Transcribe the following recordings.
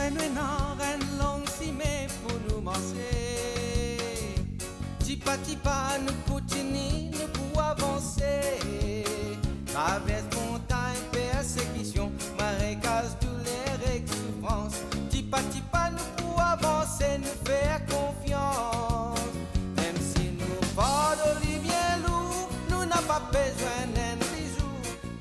Reine long si mais pour nous manger. Tipa tipa nous continuons, nous pour avancer. Traverse montagne, persécution, marécage, douleur et souffrance. Tipa tipa nous pour avancer, nous faire confiance. Même si nous portons les bien lourd, nous n'avons pas besoin d'un bisou.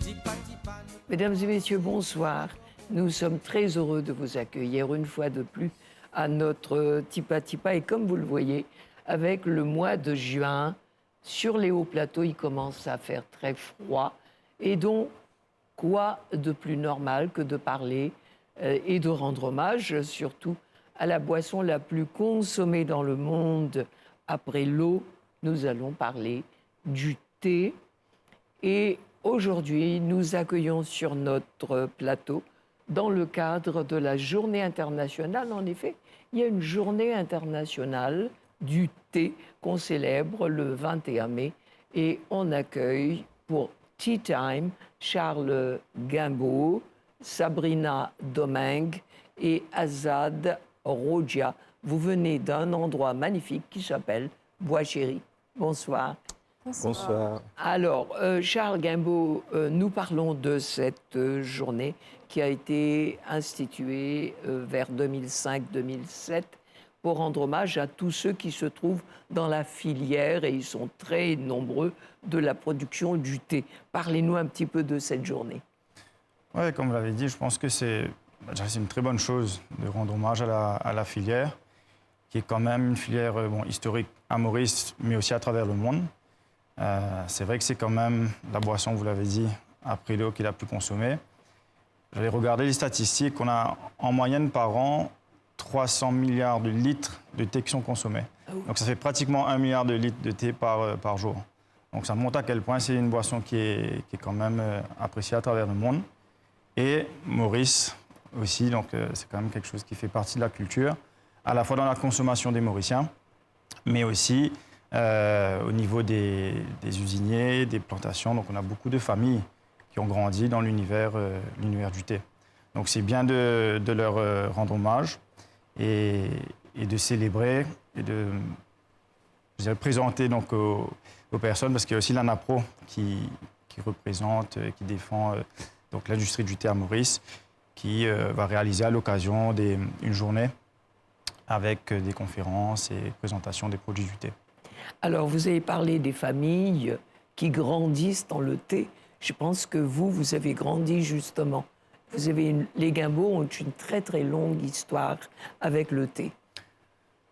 Tipa tipa nous... Mesdames et messieurs, bonsoir. Nous sommes très heureux de vous accueillir une fois de plus à notre Tipa Tipa. Et comme vous le voyez, avec le mois de juin, sur les hauts plateaux, il commence à faire très froid. Et donc, quoi de plus normal que de parler et de rendre hommage, surtout à la boisson la plus consommée dans le monde après l'eau. Nous allons parler du thé. Et aujourd'hui, nous accueillons sur notre plateau, dans le cadre de la journée internationale, en effet, il y a une journée internationale du thé qu'on célèbre le 21 mai et on accueille pour Tea Time Charles Guimbaud, Sabrina Domingue et Azad Rodia. Vous venez d'un endroit magnifique qui s'appelle Bois-Chéri. Bonsoir. Bonsoir. Alors, Charles Guimbaud, nous parlons de cette journée qui a été instituée vers 2005-2007 pour rendre hommage à tous ceux qui se trouvent dans la filière, et ils sont très nombreux, de la production du thé. Parlez-nous un petit peu de cette journée. Oui, comme vous l'avez dit, je pense que c'est une très bonne chose de rendre hommage à la filière, qui est quand même une filière historique à Maurice, mais aussi à travers le monde. C'est vrai que c'est quand même la boisson, vous l'avez dit, après l'eau qui est la plus consommée. J'avais regardé les statistiques, on a en moyenne par an 300 milliards de litres de thé qui sont consommés. Donc ça fait pratiquement 1 milliard de litres de thé par jour. Donc ça montre à quel point c'est une boisson qui est quand même appréciée à travers le monde. Et Maurice aussi, donc c'est quand même quelque chose qui fait partie de la culture, à la fois dans la consommation des Mauriciens, mais aussi au niveau des usiniers, des plantations. Donc on a beaucoup de familles qui ont grandi dans l'univers du thé. Donc c'est bien de leur rendre hommage et de célébrer et de présenter donc, aux personnes, parce qu'il y a aussi l'ANAPRO qui représente, qui défend donc l'industrie du thé à Maurice, qui va réaliser à l'occasion une journée avec des conférences et présentations des produits du thé. Alors, vous avez parlé des familles qui grandissent dans le thé. Je pense que vous avez grandi justement. Les Guimbaud ont une très très longue histoire avec le thé.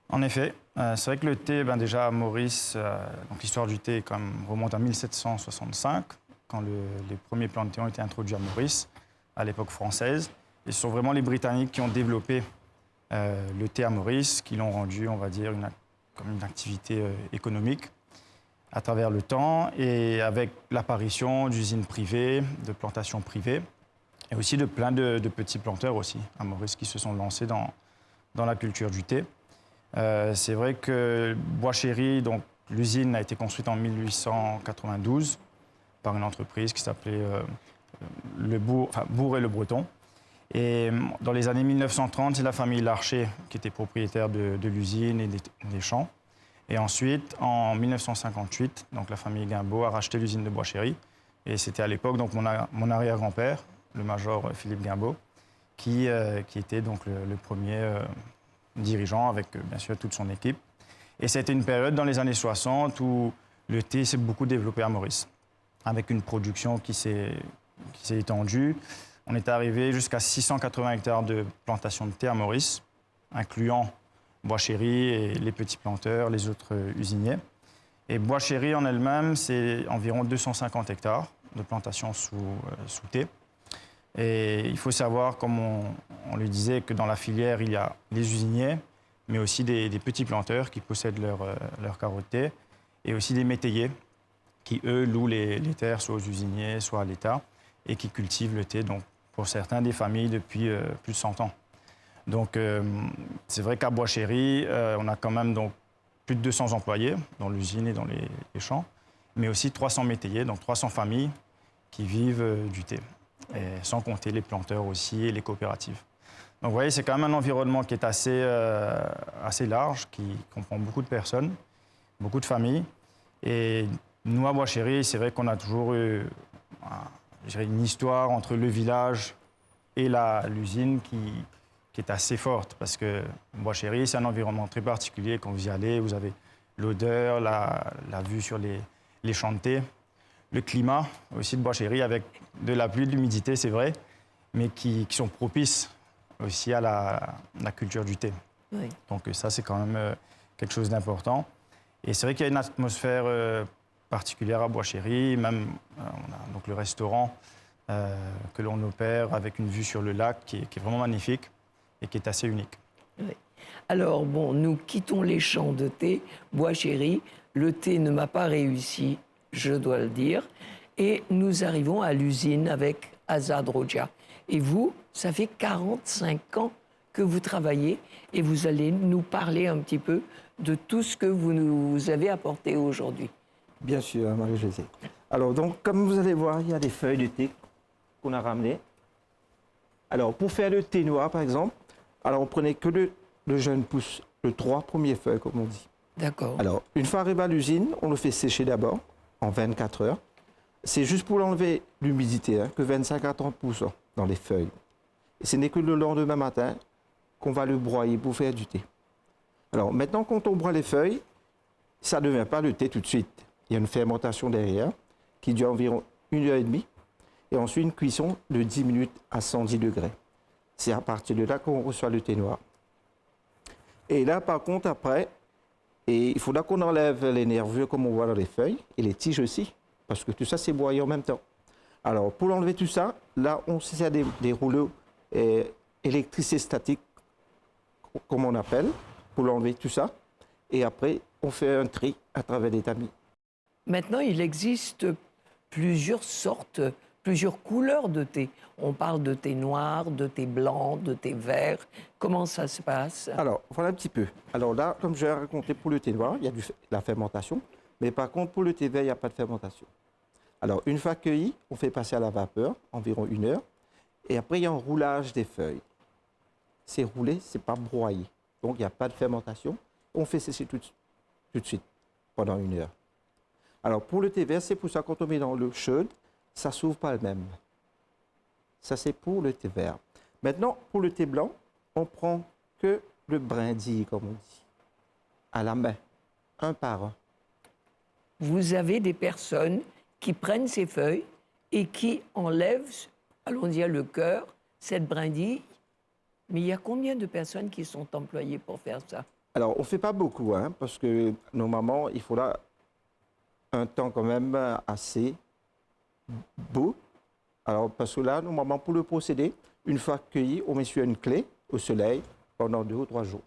En effet, c'est vrai que le thé, déjà à Maurice, donc l'histoire du thé remonte à 1765, quand les premiers plants de thé ont été introduits à Maurice, à l'époque française. Et ce sont vraiment les Britanniques qui ont développé le thé à Maurice, qui l'ont rendu, on va dire, comme une activité économique à travers le temps, et avec l'apparition d'usines privées, de plantations privées, et aussi de plein de petits planteurs aussi à Maurice qui se sont lancés dans la culture du thé. C'est vrai que Bois-Chéri, donc l'usine a été construite en 1892 par une entreprise qui s'appelait Bourg et Le Breton. Et dans les années 1930, c'est la famille Larcher qui était propriétaire de l'usine et des champs. Et ensuite, en 1958, donc la famille Guimbaud a racheté l'usine de Bois-Chéri. Et c'était à l'époque donc mon arrière-grand-père, le major Philippe Guimbaud, qui était donc le premier dirigeant avec bien sûr toute son équipe. Et c'était une période dans les années 60 où le thé s'est beaucoup développé à Maurice, avec une production qui s'est étendue. On est arrivé jusqu'à 680 hectares de plantations de thé à Maurice, incluant Bois-Chéri et les petits planteurs, les autres usiniers. Et Bois-Chéri en elle-même, c'est environ 250 hectares de plantations sous thé. Et il faut savoir, comme on le disait, que dans la filière, il y a les usiniers, mais aussi des petits planteurs qui possèdent leur carreau de thé, et aussi des métayers qui, eux, louent les terres soit aux usiniers, soit à l'État, et qui cultivent le thé, donc, pour certains, des familles depuis plus de 100 ans. Donc, c'est vrai qu'à Bois-Chéri, on a quand même donc, plus de 200 employés dans l'usine et dans les champs, mais aussi 300 métayers, donc 300 familles qui vivent du thé, et sans compter les planteurs aussi et les coopératives. Donc vous voyez, c'est quand même un environnement qui est assez large, qui comprend beaucoup de personnes, beaucoup de familles. Et nous, à Bois-Chéry, c'est vrai qu'on a toujours eu je dirais, une histoire entre le village et l'usine qui est assez forte. Parce que Bois-Chéry, c'est un environnement très particulier. Quand vous y allez, vous avez l'odeur, la vue sur les champs de thé. Le climat aussi de Bois-Chéry, avec de la pluie, de l'humidité, c'est vrai, mais qui sont propices aussi à la culture du thé. Oui. Donc ça, c'est quand même quelque chose d'important. Et c'est vrai qu'il y a une atmosphère particulière à Bois-Chéry. Même, on a donc le restaurant que l'on opère avec une vue sur le lac qui est vraiment magnifique et qui est assez unique. Oui. Alors, bon, nous quittons les champs de thé, Bois-Chéry. Le thé ne m'a pas réussi, je dois le dire. Et nous arrivons à l'usine avec Azad Roja. Et vous, ça fait 45 ans que vous travaillez et vous allez nous parler un petit peu de tout ce que vous nous avez apporté aujourd'hui. Bien sûr, Marie-Josée. Alors, donc, comme vous allez voir, il y a des feuilles de thé qu'on a ramenées. Alors, pour faire le thé noir, par exemple, alors on prenait que le jeune pousse, les 3 premières feuilles, comme on dit. D'accord. Alors, une fois arrivé à l'usine, on le fait sécher d'abord, en 24 heures. C'est juste pour enlever l'humidité, que 25 à 30% dans les feuilles. Et ce n'est que le lendemain matin qu'on va le broyer pour faire du thé. Alors, maintenant, quand on broie les feuilles, ça ne devient pas le thé tout de suite. Il y a une fermentation derrière qui dure environ 1h30 et ensuite une cuisson de 10 minutes à 110 degrés. C'est à partir de là qu'on reçoit le thé noir. Et là, par contre, après, il faudra qu'on enlève les nervures comme on voit dans les feuilles et les tiges aussi, parce que tout ça, c'est broyé en même temps. Alors, pour enlever tout ça, là, on sert des rouleaux électricité statique, comme on appelle, pour enlever tout ça. Et après, on fait un tri à travers des tamis. Maintenant, il existe plusieurs sortes, plusieurs couleurs de thé. On parle de thé noir, de thé blanc, de thé vert. Comment ça se passe? Alors, voilà un petit peu. Alors là, comme je l'ai raconté pour le thé noir, il y a la fermentation. Mais par contre, pour le thé vert, il n'y a pas de fermentation. Alors, une fois cueilli, on fait passer à la vapeur, environ 1 heure. Et après, il y a un roulage des feuilles. C'est roulé, ce n'est pas broyé. Donc, il n'y a pas de fermentation. On fait sécher tout de suite, pendant 1 heure. Alors, pour le thé vert, c'est pour ça que quand on met dans l'eau chaude, ça ne s'ouvre pas le même. Ça, c'est pour le thé vert. Maintenant, pour le thé blanc, on prend que le brindille, comme on dit, à la main, un par un. Vous avez des personnes qui prennent ces feuilles et qui enlèvent, allons dire le cœur, cette brindille. Mais il y a combien de personnes qui sont employées pour faire ça? Alors, on ne fait pas beaucoup, parce que normalement, il faudra un temps quand même assez beau. Alors, parce que là, normalement, pour le procédé, une fois cueilli, on met sur une clé au soleil pendant 2 ou 3 jours.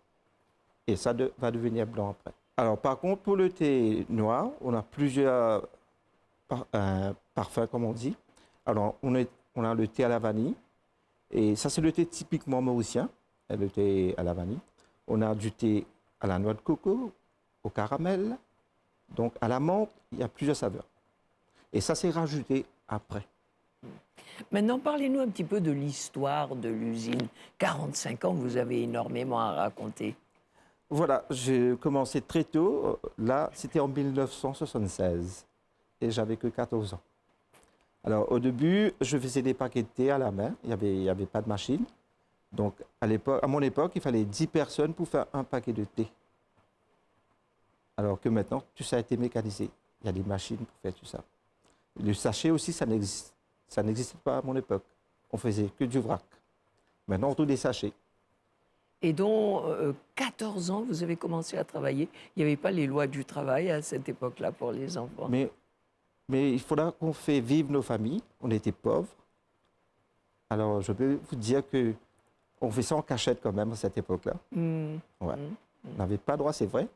Et ça va devenir blanc après. Alors, par contre, pour le thé noir, on a plusieurs parfums, comme on dit. Alors, on a le thé à la vanille. Et ça, c'est le thé typiquement mauricien, le thé à la vanille. On a du thé à la noix de coco, au caramel, donc à la menthe, il y a plusieurs saveurs. Et ça, c'est rajouté après. Maintenant, parlez-nous un petit peu de l'histoire de l'usine. 45 ans, vous avez énormément à raconter. Voilà, j'ai commencé très tôt. Là, c'était en 1976 et j'avais que 14 ans. Alors, au début, je faisais des paquets de thé à la main. Il y avait pas de machine. Donc, à mon époque, il fallait 10 personnes pour faire un paquet de thé. Alors que maintenant, tout ça a été mécanisé. Il y a des machines pour faire tout ça. Le sachet aussi, ça n'existait pas à mon époque. On faisait que du vrac. Maintenant, on trouve des sachets. Et donc, 14 ans, vous avez commencé à travailler. Il n'y avait pas les lois du travail à cette époque-là pour les enfants. Mais il faudra qu'on fait vivre nos familles. On était pauvres. Alors, je peux vous dire qu'on fait ça en cachette quand même à cette époque-là. Ouais. On n'avait pas droit, c'est vrai.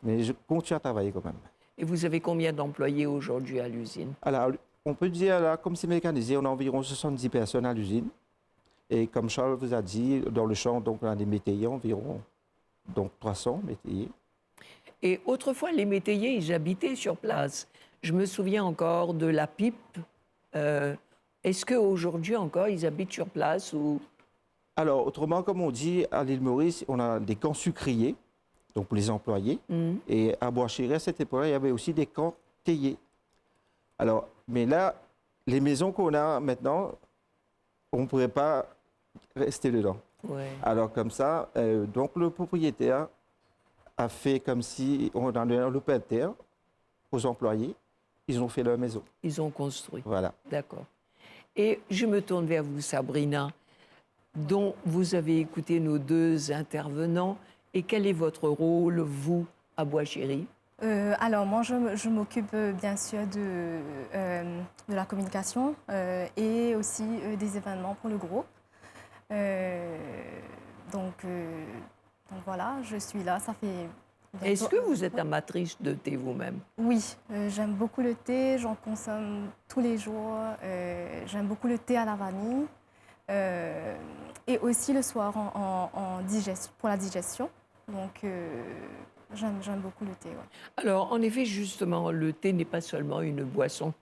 Mais je continue à travailler quand même. Et vous avez combien d'employés aujourd'hui à l'usine? Alors, on peut dire, là, comme c'est mécanisé, on a environ 70 personnes à l'usine. Et comme Charles vous a dit, dans le champ, donc, on a des métayers environ, donc 300 métayers. Et autrefois, les métayers, ils habitaient sur place. Je me souviens encore de la pipe. Est-ce qu'aujourd'hui encore, ils habitent sur place ou... Alors, autrement, comme on dit, à l'île Maurice, on a des camps sucriers, donc pour les employés. Et à Bois-Chéry, à cette époque-là, il y avait aussi des camps théiers. Alors, mais là, les maisons qu'on a maintenant, on ne pourrait pas rester dedans. Ouais. Alors, comme ça, donc le propriétaire a fait comme si on donnait le pain de terre aux employés. Ils ont fait leur maison. Ils ont construit. Voilà. D'accord. Et je me tourne vers vous, Sabrina, dont vous avez écouté nos deux intervenants. Et quel est votre rôle, vous, à Bois-Chéry? Alors, moi, je m'occupe bien sûr de la communication et aussi des événements pour le groupe. Donc voilà, je suis là, ça fait... Est-ce que vous êtes amatrice de thé vous-même? Oui, j'aime beaucoup le thé, j'en consomme tous les jours. J'aime beaucoup le thé à la vanille et aussi le soir pour la digestion. Donc, j'aime beaucoup le thé. Ouais. Alors, en effet, justement, le thé n'est pas seulement une boisson.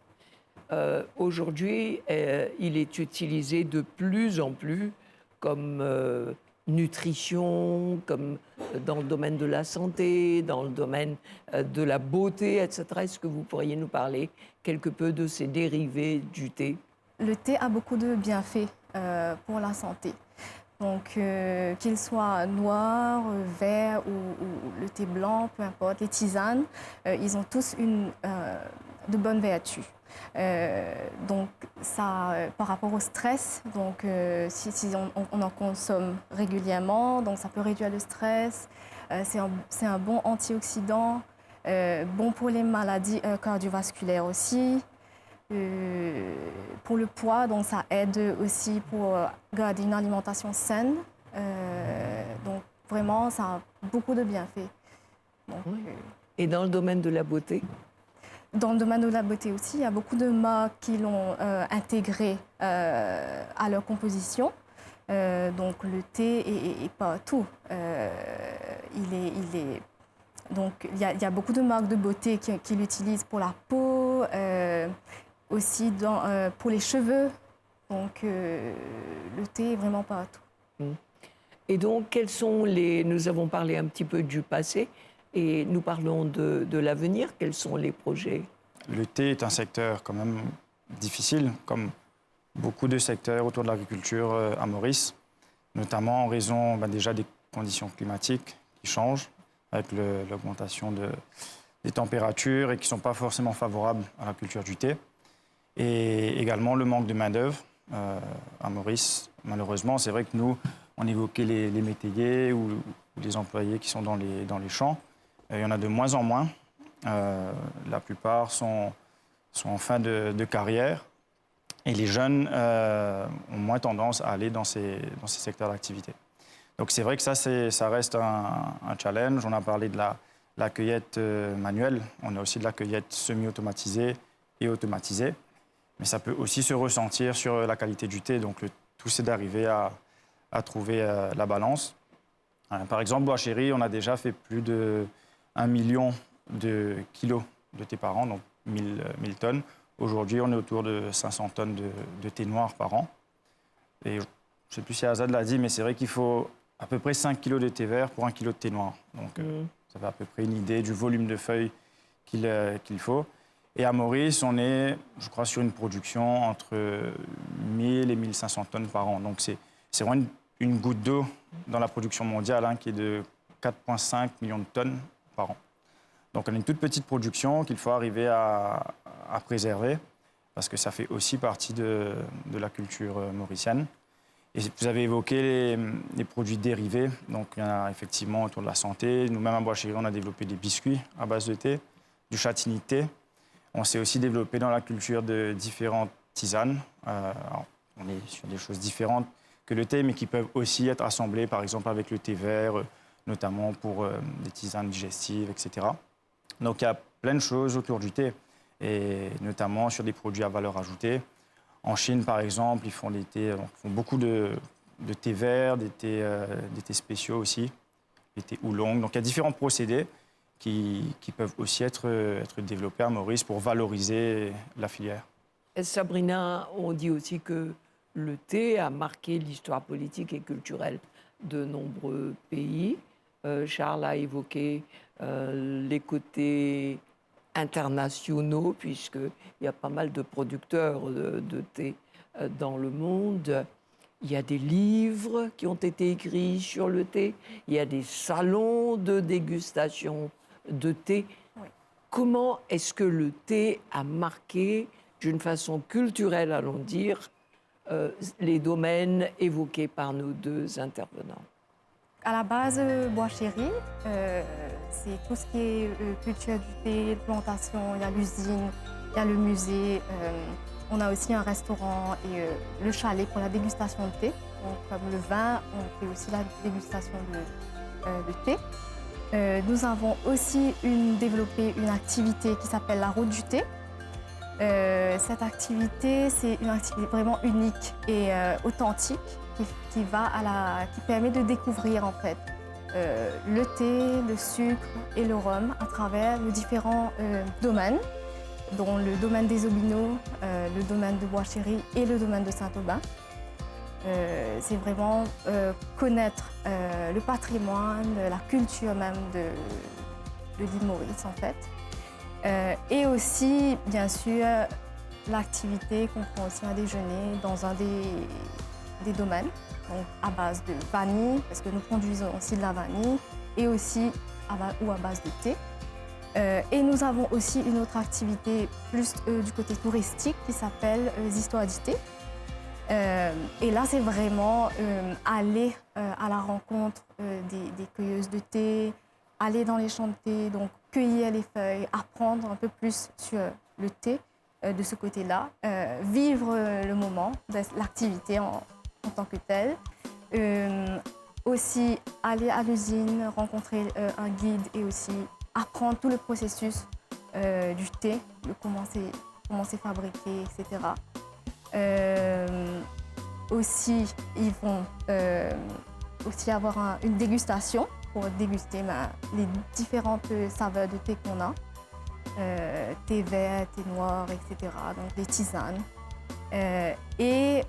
Aujourd'hui, il est utilisé de plus en plus comme nutrition, comme dans le domaine de la santé, dans le domaine de la beauté, etc. Est-ce que vous pourriez nous parler quelque peu de ces dérivés du thé? Le thé a beaucoup de bienfaits pour la santé. Donc, qu'il soit noir, vert ou le thé blanc, peu importe, les tisanes, ils ont tous de bonnes vertus. Donc, ça, par rapport au stress, donc, si on en consomme régulièrement, donc ça peut réduire le stress. C'est un bon antioxydant, bon pour les maladies cardiovasculaires aussi. Pour le poids, donc ça aide aussi pour garder une alimentation saine. Donc vraiment, ça a beaucoup de bienfaits. Donc, Et dans le domaine de la beauté? Dans le domaine de la beauté aussi, il y a beaucoup de marques qui l'ont intégré à leur composition. Donc le thé est partout. Donc il y a beaucoup de marques de beauté qui l'utilisent pour la peau. Aussi pour les cheveux. Donc, le thé est vraiment partout. Et donc, nous avons parlé un petit peu du passé et nous parlons de l'avenir. Quels sont les projets? Le thé est un secteur quand même difficile, comme beaucoup de secteurs autour de l'agriculture à Maurice, notamment en raison déjà des conditions climatiques qui changent, avec l'augmentation des températures et qui ne sont pas forcément favorables à la culture du thé. Et également le manque de main-d'œuvre à Maurice. Malheureusement, c'est vrai que nous, on évoquait les métayers ou les employés qui sont dans les champs. Il y en a de moins en moins. La plupart sont en fin de carrière. Et les jeunes ont moins tendance à aller dans ces secteurs d'activité. Donc c'est vrai que ça reste un challenge. On a parlé de la cueillette manuelle. On a aussi de la cueillette semi-automatisée et automatisée. Mais ça peut aussi se ressentir sur la qualité du thé. Donc, tout, c'est d'arriver à trouver la balance. Par exemple, Bois-Chéry, on a déjà fait plus de 1 million de kilos de thé par an, donc 1000 tonnes. Aujourd'hui, on est autour de 500 tonnes de thé noir par an. Et je ne sais plus si Azad l'a dit, mais c'est vrai qu'il faut à peu près 5 kilos de thé vert pour 1 kilo de thé noir. Donc, ça fait à peu près une idée du volume de feuilles qu'il faut. Et à Maurice, on est, je crois, sur une production entre 1000 et 1500 tonnes par an. Donc, c'est vraiment une goutte d'eau dans la production mondiale qui est de 4,5 millions de tonnes par an. Donc, on a une toute petite production qu'il faut arriver à préserver parce que ça fait aussi partie de la culture mauricienne. Et vous avez évoqué les produits dérivés. Donc, il y en a effectivement autour de la santé. Nous-mêmes, à Bois-Chéry, on a développé des biscuits à base de thé, du châtigny de thé. On s'est aussi développé dans la culture de différentes tisanes. On est sur des choses différentes que le thé, mais qui peuvent aussi être assemblées, par exemple, avec le thé vert, notamment pour des tisanes digestives, etc. Donc, il y a plein de choses autour du thé, et notamment sur des produits à valeur ajoutée. En Chine, par exemple, ils font des thés, ils font beaucoup de thé vert, des thés spéciaux aussi, des thés oolong. Donc, il y a différents procédés qui peuvent aussi être développés à Maurice pour valoriser la filière. Sabrina, on dit aussi que le thé a marqué l'histoire politique et culturelle de nombreux pays. Charles a évoqué les côtés internationaux, puisqu'il y a pas mal de producteurs de thé dans le monde. Il y a des livres qui ont été écrits sur le thé. Il y a des salons de dégustation de thé. Oui. Comment est-ce que le thé a marqué, d'une façon culturelle, allons dire, les domaines évoqués par nos deux intervenants? À la base, Bois Chéri, c'est tout ce qui est culture du thé, plantation, il y a l'usine, il y a le musée. On a aussi un restaurant et le chalet pour la dégustation de thé. Donc, comme le vin, on fait aussi la dégustation de thé. Nous avons aussi développé une activité qui s'appelle la route du thé. Cette activité, c'est une activité vraiment unique et authentique qui permet de découvrir en fait le thé, le sucre et le rhum à travers les différents domaines, dont le domaine des Obinots, le domaine de Bois Chéri et le domaine de Saint-Aubin. C'est vraiment connaître le patrimoine, la culture même de l'île Maurice en fait. Et aussi, bien sûr, l'activité qu'on prend aussi à déjeuner dans un des domaines, donc à base de vanille, parce que nous produisons aussi de la vanille, et aussi à base de thé. Et nous avons aussi une autre activité plus du côté touristique qui s'appelle les histoires du thé. Et là, c'est vraiment aller à la rencontre des cueilleuses de thé, aller dans les champs de thé, donc cueillir les feuilles, apprendre un peu plus sur le thé de ce côté-là, vivre le moment, l'activité en tant que telle. Aussi aller à l'usine, rencontrer un guide et aussi apprendre tout le processus du thé, de comment c'est fabriqué, etc. Aussi, ils vont aussi avoir une dégustation pour déguster les différentes saveurs de thé qu'on a. Thé vert, thé noir, etc. Donc des tisanes. Et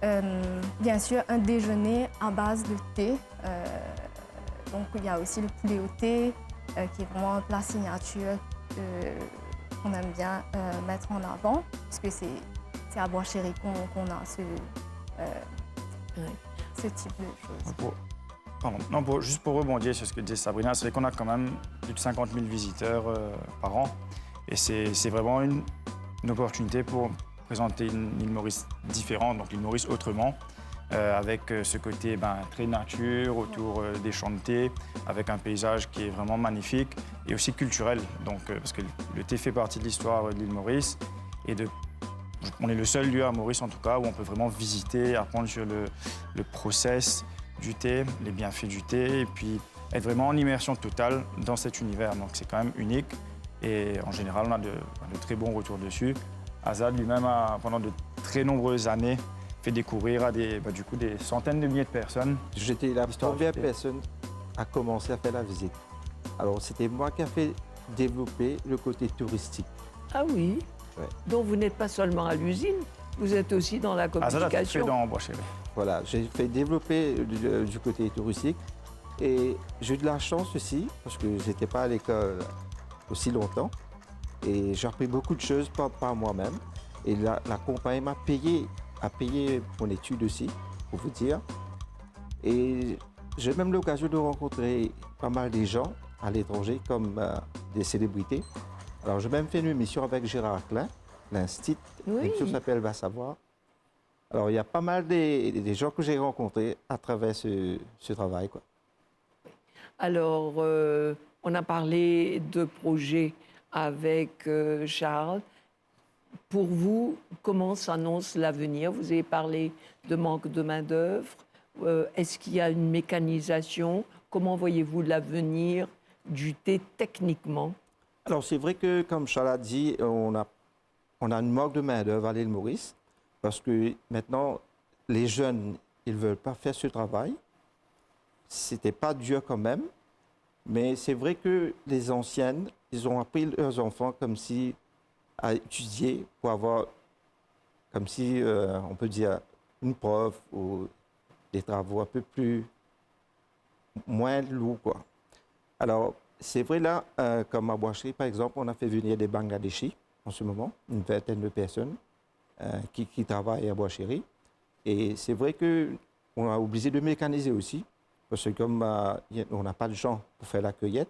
bien sûr, un déjeuner à base de thé. Donc il y a aussi le poulet au thé, qui est vraiment un plat signature qu'on aime bien mettre en avant, puisque c'est à Bois Chéri qu'on a ce type de choses. Juste pour rebondir sur ce que disait Sabrina, c'est vrai qu'on a quand même plus de 50 000 visiteurs par an. Et c'est vraiment une opportunité pour présenter une île Maurice différente, donc l'île Maurice autrement, avec ce côté très nature autour des champs de thé, avec un paysage qui est vraiment magnifique et aussi culturel. Donc, parce que le thé fait partie de l'histoire de l'île Maurice. Et on est le seul lieu à Maurice, en tout cas, où on peut vraiment visiter, apprendre sur le process du thé, les bienfaits du thé, et puis être vraiment en immersion totale dans cet univers. Donc c'est quand même unique. Et en général, on a de très bons retours dessus. Azad lui-même a, pendant de très nombreuses années, fait découvrir à des centaines de milliers de personnes. J'étais la première personne à commencer à faire la visite. Alors, c'était moi qui ai fait développer le côté touristique. Ah oui. Ouais. Donc vous n'êtes pas seulement à l'usine, vous êtes aussi dans la communication. Azad a fait dans Bois Chéri. Voilà, j'ai fait développer du côté touristique. Et j'ai eu de la chance aussi, parce que je n'étais pas à l'école aussi longtemps. Et j'ai appris beaucoup de choses par moi-même. Et la compagnie m'a payé mon étude aussi, pour vous dire. Et j'ai même l'occasion de rencontrer pas mal de gens à l'étranger, comme des célébrités. Alors, j'ai même fait une émission avec Gérard Klein, l'Institut. Oui. L'émission s'appelle Va savoir. Alors, il y a pas mal des gens que j'ai rencontrés à travers ce travail, quoi. Alors, on a parlé de projets avec Charles. Pour vous, comment s'annonce l'avenir? Vous avez parlé de manque de main-d'œuvre. Est-ce qu'il y a une mécanisation? Comment voyez-vous l'avenir du thé techniquement? Alors, c'est vrai que, comme Charles a dit, on a une manque de main-d'œuvre à l'île Maurice, parce que maintenant, les jeunes, ils ne veulent pas faire ce travail. C'était pas dur quand même, mais c'est vrai que les anciennes, ils ont appris leurs enfants comme si à étudier pour avoir, comme si, on peut dire, une prof ou des travaux un peu plus moins lourds, quoi. Alors, c'est vrai, là, comme à Boischerie, par exemple, on a fait venir des Bangladeshis en ce moment, une vingtaine de personnes qui travaillent à Boischerie. Et c'est vrai qu'on a obligé de mécaniser aussi, parce que comme on n'a pas de gens pour faire la cueillette,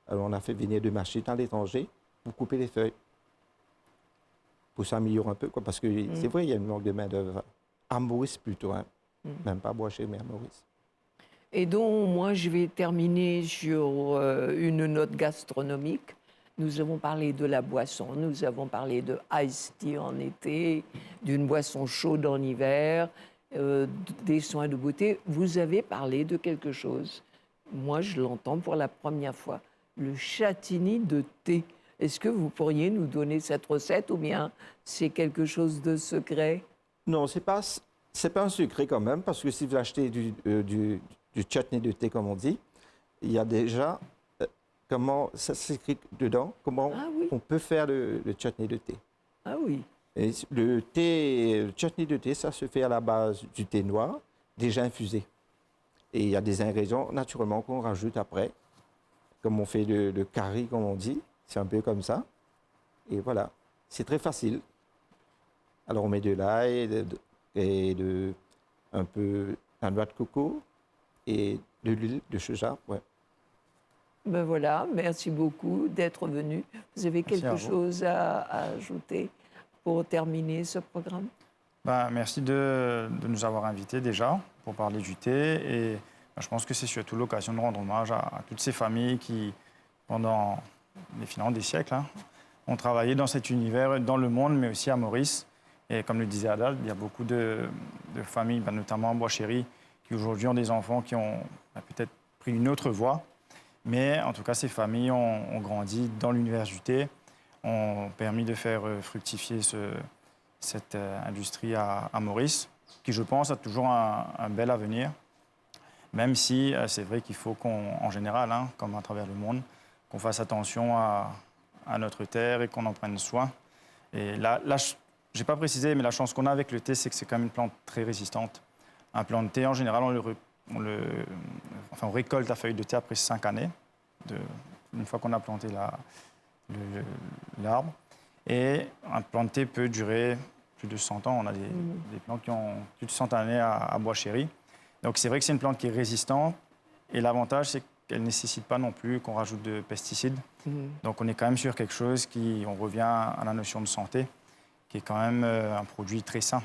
alors on a fait venir des machines à l'étranger pour couper les feuilles, pour s'améliorer un peu, quoi, parce que c'est vrai, il y a une manque de main-d'œuvre. À Maurice plutôt, hein. Même pas à Boischerie, mais à Maurice. Et donc, moi, je vais terminer sur une note gastronomique. Nous avons parlé de la boisson, nous avons parlé de iced tea en été, d'une boisson chaude en hiver, des soins de beauté. Vous avez parlé de quelque chose. Moi, je l'entends pour la première fois. Le châtini de thé. Est-ce que vous pourriez nous donner cette recette ou bien c'est quelque chose de secret? Non, c'est pas un secret quand même, parce que si vous achetez du chutney de thé, comme on dit, il y a déjà comment ça s'écrit dedans, comment on peut faire le chutney de thé. Ah oui. Et le chutney de thé, ça se fait à la base du thé noir, déjà infusé. Et il y a des ingrédients, naturellement, qu'on rajoute après, comme on fait le curry, comme on dit. C'est un peu comme ça. Et voilà, c'est très facile. Alors, on met de l'ail et un peu la noix de coco et de l'huile de soja. Ouais. Ben voilà, merci beaucoup d'être venu. Vous avez quelque chose à ajouter pour terminer ce programme? Merci de nous avoir invités déjà pour parler du thé. Et je pense que c'est surtout l'occasion de rendre hommage à toutes ces familles qui, pendant des siècles, ont travaillé dans cet univers, dans le monde, mais aussi à Maurice. Et comme le disait Adal, il y a beaucoup de familles, notamment à Boischerie, qui aujourd'hui ont des enfants qui ont peut-être pris une autre voie. Mais en tout cas, ces familles ont grandi dans l'univers du thé, ont permis de faire fructifier cette industrie à Maurice, qui, je pense, a toujours un bel avenir. Même si c'est vrai qu'il faut en général, comme à travers le monde, qu'on fasse attention à notre terre et qu'on en prenne soin. Et là je n'ai pas précisé, mais la chance qu'on a avec le thé, c'est que c'est quand même une plante très résistante. Un plant de thé, en général, on récolte la feuille de thé après 5 années, une fois qu'on a planté l'arbre. Et un plant de thé peut durer plus de 100 ans. On a des plants qui ont plus de 100 années à Boischerie. Donc c'est vrai que c'est une plante qui est résistante. Et l'avantage, c'est qu'elle ne nécessite pas non plus qu'on rajoute de pesticides. Donc on est quand même sur quelque chose on revient à la notion de santé, qui est quand même un produit très sain.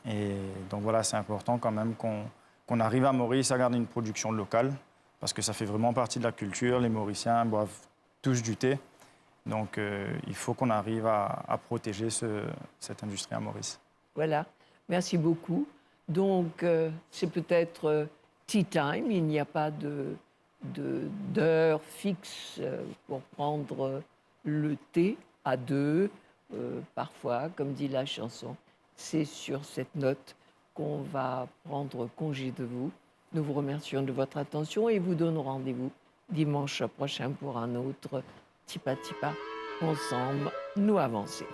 Et donc voilà, c'est important quand même qu'on arrive à Maurice à garder une production locale, parce que ça fait vraiment partie de la culture. Les Mauriciens boivent tous du thé. Donc il faut qu'on arrive à protéger cette industrie à Maurice. Voilà, merci beaucoup. Donc c'est peut-être tea time, il n'y a pas d'heure fixe pour prendre le thé à deux. Parfois, comme dit la chanson, c'est sur cette note qu'on va prendre congé de vous. Nous vous remercions de votre attention et vous donnons rendez-vous dimanche prochain pour un autre Tipa Tipa. Ensemble, nous avancer.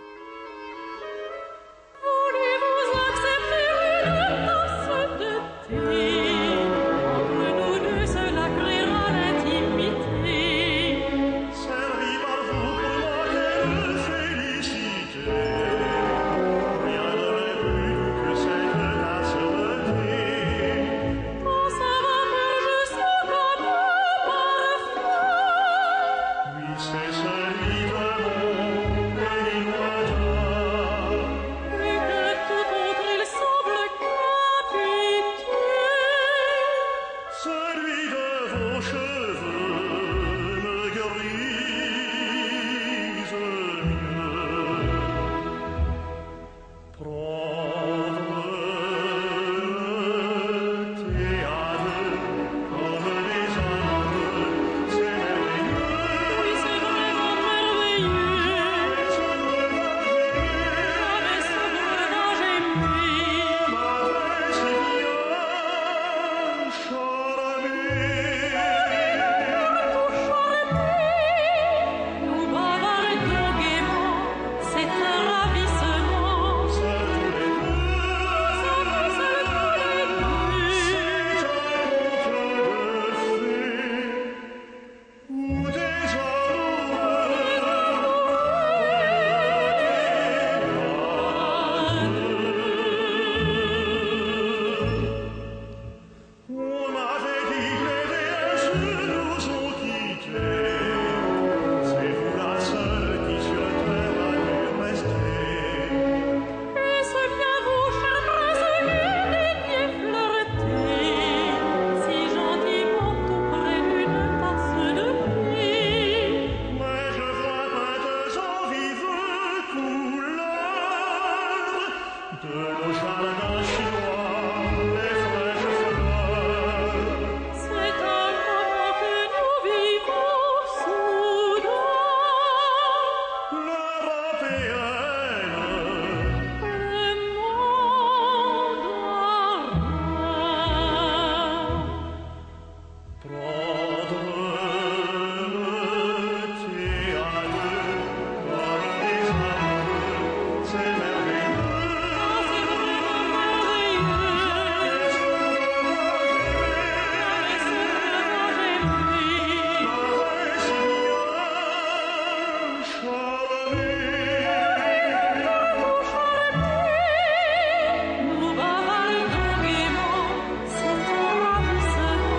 Voulez-vous accepter une tasse de thé? Entre nous deux, cela créera l'intimité. Servi par vous pour moi, quelle félicité! Rien n'aurait plus doux que cette tasse de thé. Ton savon que je sens comme un parfum. Oui, c'est celui de mon pays lointain. Et que tout autre il semble capiter. Celui de vos cheveux me grise mieux. Prendre le thé à deux comme des amoureux, c'est merveilleux. Oui, c'est vraiment merveilleux. Jamais ce breuvage aimé. M'avait si bien charmé. nous ont quittés. C'est vous la seule qui sur terre a dû rester. Et c'est bien vous, chers prisonniers, qui fleuretez si gentiment tout près d'une tasse de pluie. Mais je vois peintes en vives couleurs de nos jardins chinois les fraîches fleurs. C'est un moment que nous vivons soudain. L'Européenne, Le monde arabe. prendre le thé à deux comme des amoureux, c'est merveilleux. Nous bavardons gaiement, c'est un ravissement.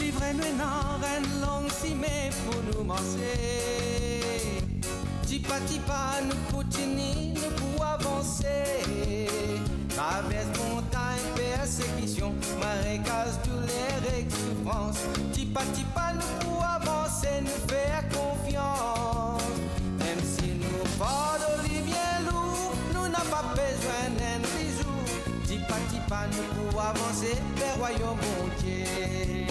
Livre nous n'en reine longue si mais pour nous manger. Tipa tipa nous continue nous pour avancer. Traverse montagne, persécution, marécage, douleur et souffrance. Tipa tipa nous pour avancer, nous faire confiance. Même si nous fardeaux bien lourd, nous n'a pas besoin d'un bisou. Tipa tipa nous pour avancer vers royaume entier.